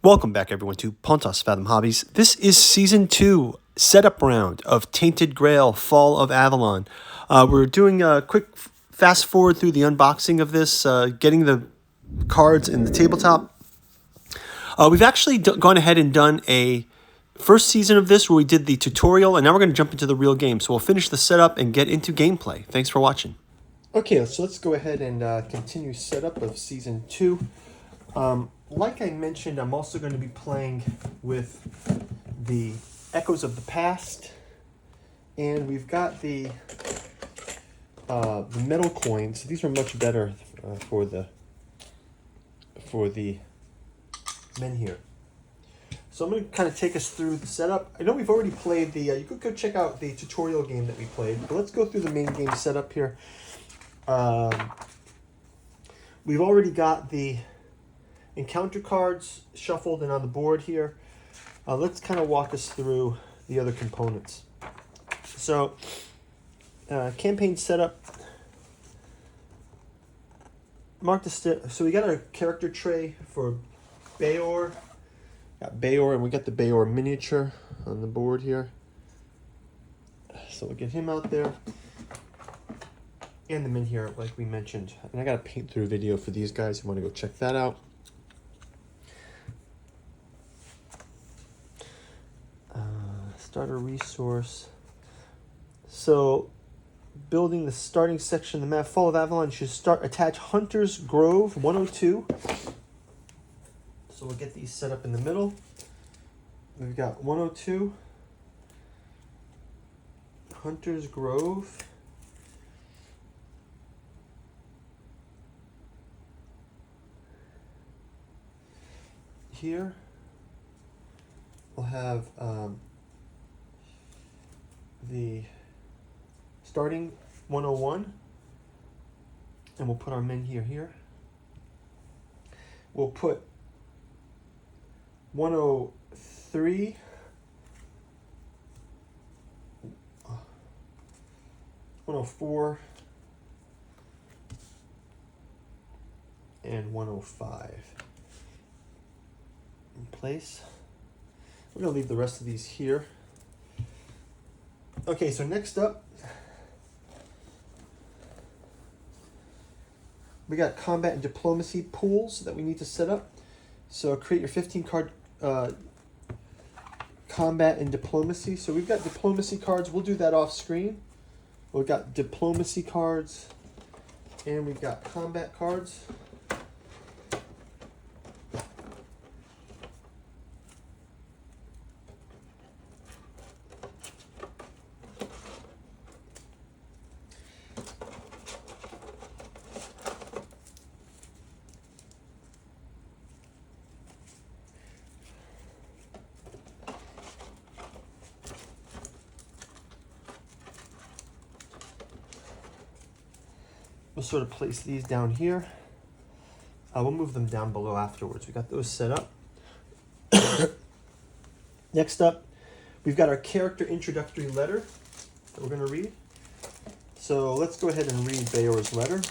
Welcome back, everyone, to Pontos Fathom Hobbies. This is Season 2 setup round of Tainted Grail, Fall of Avalon. We're doing a quick fast forward through the unboxing of this, getting the cards in the tabletop. We've actually gone ahead and done a first season of this where we did the tutorial, and now we're going to jump into the real game. So we'll finish the setup and get into gameplay. Thanks for watching. Okay, so let's go ahead and continue setup of Season 2. Like I mentioned, I'm also going to be playing with the Echoes of the Past, and we've got the metal coins. These are much better for the men here. So I'm going to kind of take us through the setup. I know we've already played the, you could go check out the tutorial game that we played, but let's go through the main game setup here. We've already got the encounter cards shuffled and on the board here. Let's kind of walk us through the other components. So, campaign setup. Mark the so we got our character tray for Bayor. Got Bayor, and we got the Bayor miniature on the board here. So we'll get him out there. And the men here, like we mentioned. And I got a paint through video for these guys who want to go check that out. Starter resource. So, building the starting section of the map, Fall of Avalon, you should attach Hunter's Grove 102. So we'll get these set up in the middle. We've got 102, Hunter's Grove. Here, we'll have the starting 101, and we'll put our men here. We'll put 103, 104, and 105 in place. We're going to leave the rest of these here. Okay, so next up, we got combat and diplomacy pools that we need to set up. So create your 15 card combat and diplomacy. So we've got diplomacy cards. We'll do that off screen. We've got diplomacy cards, and we've got combat cards. We'll sort of place these down here. We'll move them down below afterwards. We got those set up. Next up, we've got our character introductory letter that we're going to read. So let's go ahead and read Bayor's letter.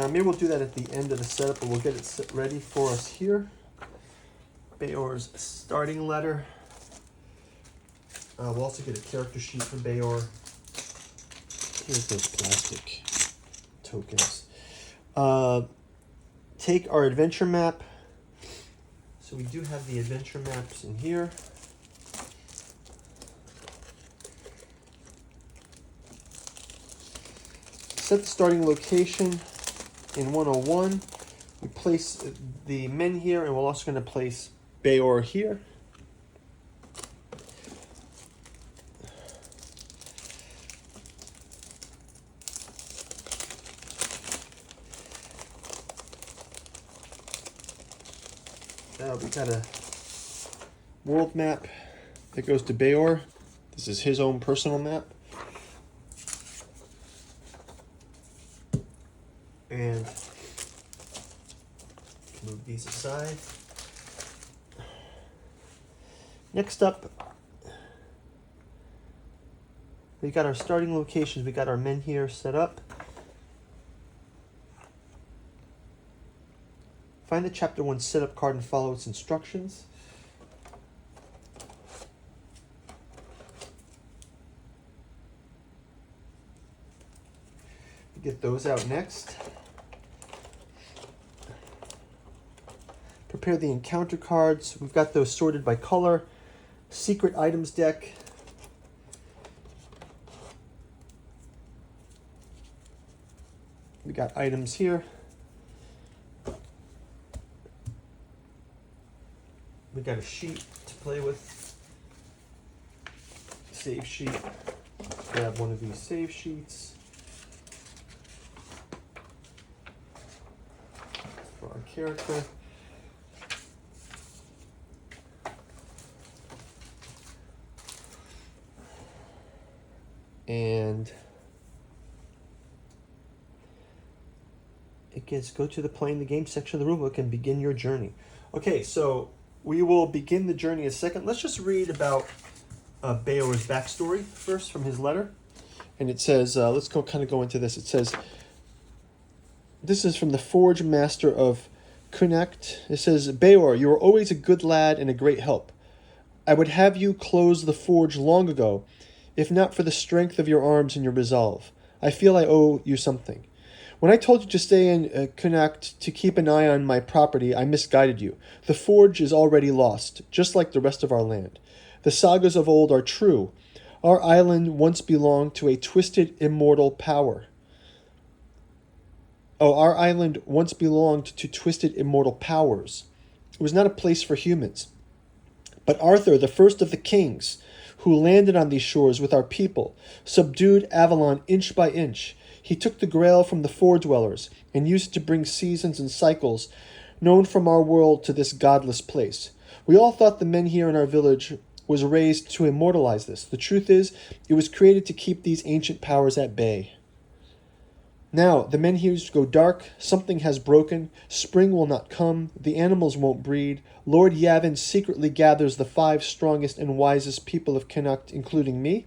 Maybe we'll do that at the end of the setup, but we'll get it ready for us here. Bayor's starting letter. We'll also get a character sheet for Bayor. Here's those plastic tokens. Take our adventure map. So we do have the adventure maps in here. Set the starting location in 101. We place the men here, and we're also going to place Bayor here. We got a world map that goes to Bayor. This is his own personal map. And move these aside. Next up, we got our starting locations. We got our men here set up. Find the Chapter 1 setup card and follow its instructions. Get those out next. Prepare the encounter cards. We've got those sorted by color. Secret items deck. We got items here. We got a sheet to play with. Save sheet. Grab one of these save sheets. For our character. And it gets go to the playing the game section of the rulebook and begin your journey. Okay, so we will begin the journey in a second. Let's just read about Beor's backstory first from his letter. And it says, let's go into this. It says, this is from the Forge Master of Connacht. It says, Beor, you are always a good lad and a great help. I would have you close the forge long ago, if not for the strength of your arms and your resolve. I feel I owe you something. When I told you to stay in Connacht to keep an eye on my property, I misguided you. The forge is already lost, just like the rest of our land. The sagas of old are true. Our island once belonged to a twisted, immortal power. Our island once belonged to twisted, immortal powers. It was not a place for humans. But Arthur, the first of the kings, who landed on these shores with our people, subdued Avalon inch by inch. He took the Grail from the Fore-dwellers and used it to bring seasons and cycles known from our world to this godless place. We all thought the men here in our village was raised to immortalize this. The truth is, it was created to keep these ancient powers at bay. Now, the men here go dark, something has broken, spring will not come, the animals won't breed. Lord Yavin secretly gathers the 5 strongest and wisest people of Connacht, including me.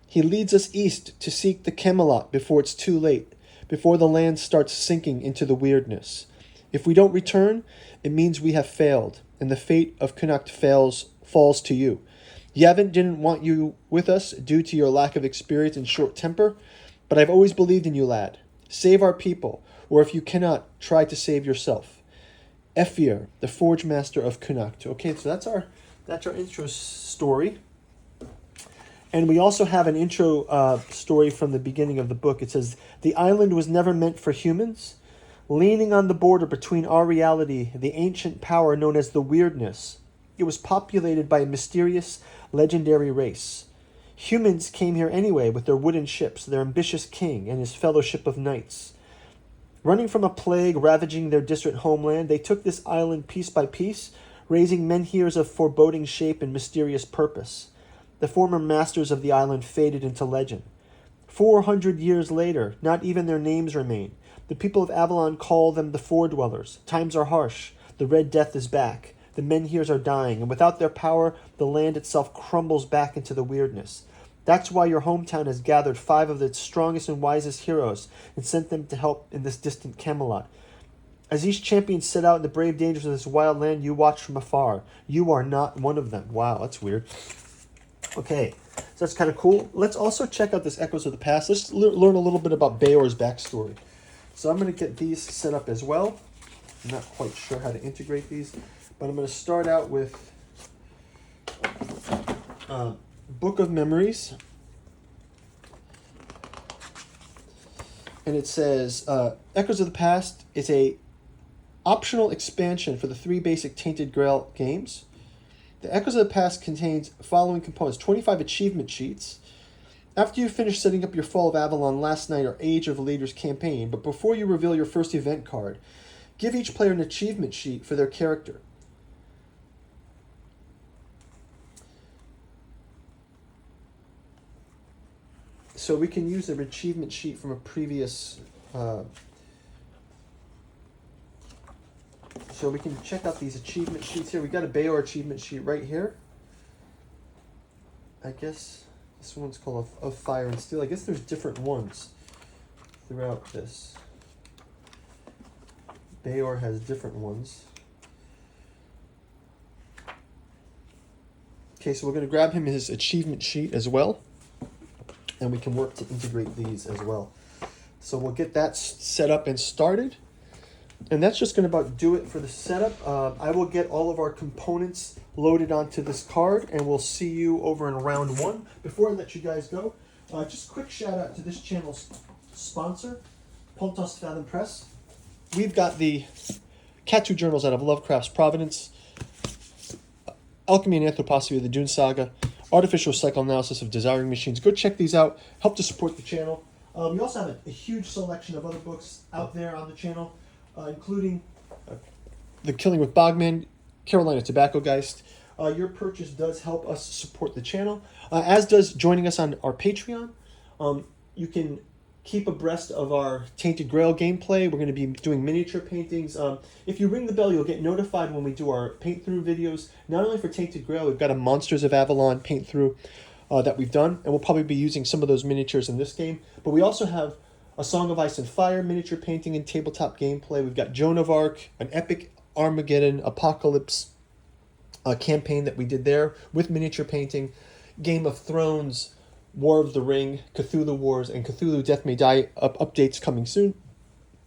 He leads us east to seek the Camelot before it's too late, before the land starts sinking into the weirdness. If we don't return, it means we have failed, and the fate of Connacht falls to you. Yavin didn't want you with us due to your lack of experience and short temper, but I've always believed in you, lad. Save our people, or if you cannot, try to save yourself. Ephir, the Forge Master of Connacht. Okay, so that's our intro story. And we also have an intro story from the beginning of the book. It says, the island was never meant for humans. Leaning on the border between our reality, the ancient power known as the Weirdness, it was populated by a mysterious, legendary race. Humans came here anyway with their wooden ships, their ambitious king, and his fellowship of knights. Running from a plague ravaging their distant homeland, they took this island piece by piece, raising menhirs of foreboding shape and mysterious purpose. The former masters of the island faded into legend. 400 years later, not even their names remain. The people of Avalon call them the Fore-dwellers. Times are harsh. The Red Death is back. The menhirs are dying, and without their power, the land itself crumbles back into the weirdness. That's why your hometown has gathered 5 of its strongest and wisest heroes and sent them to help in this distant Camelot. As each champion set out in the brave dangers of this wild land, you watch from afar. You are not one of them. Wow, that's weird. Okay, so that's kind of cool. Let's also check out this Echoes of the Past. Let's learn a little bit about Beor's backstory. So I'm going to get these set up as well. I'm not quite sure how to integrate these, but I'm going to start out with Book of Memories. And it says, Echoes of the Past is a optional expansion for the 3 basic Tainted Grail games. The Echoes of the Past contains following components: 25 achievement sheets. After you finish setting up your Fall of Avalon, Last Night, or Age of Leaders campaign, but before you reveal your first event card, give each player an achievement sheet for their character. So we can use an achievement sheet from a previous... So we can check out these achievement sheets here. We got a Beor achievement sheet right here. I guess this one's called Of Fire and Steel. I guess there's different ones throughout this. Bayor has different ones. Okay, so we're going to grab him his achievement sheet as well, and we can work to integrate these as well. So we'll get that set up and started, and that's just going to about do it for the setup. I will get all of our components loaded onto this card, and we'll see you over in round one. Before I let you guys go, just a quick shout out to this channel's sponsor, Pontos Fathom Press. We've got the Cat 2 journals out of Lovecraft's Providence, Alchemy and Anthroposophy of the Dune Saga, Artificial Psychoanalysis of Desiring Machines. Go check these out. Help to support the channel. We also have a huge selection of other books out there on the channel, including The Killing with Bogman, Carolina Tobacco Geist. Your purchase does help us support the channel, as does joining us on our Patreon. You can keep abreast of our Tainted Grail gameplay. We're going to be doing miniature paintings. If you ring the bell, you'll get notified when we do our paint-through videos. Not only for Tainted Grail, we've got a Monsters of Avalon paint-through that we've done, and we'll probably be using some of those miniatures in this game. But we also have a Song of Ice and Fire miniature painting and tabletop gameplay. We've got Joan of Arc, an epic Armageddon Apocalypse campaign that we did there with miniature painting, Game of Thrones, War of the Ring, Cthulhu Wars, and Cthulhu Death May Die updates coming soon.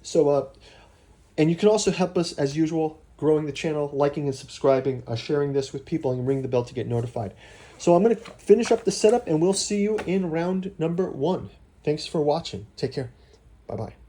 So, and you can also help us, as usual, growing the channel, liking and subscribing, sharing this with people, and ring the bell to get notified. So I'm going to finish up the setup, and we'll see you in round number one. Thanks for watching. Take care. Bye-bye.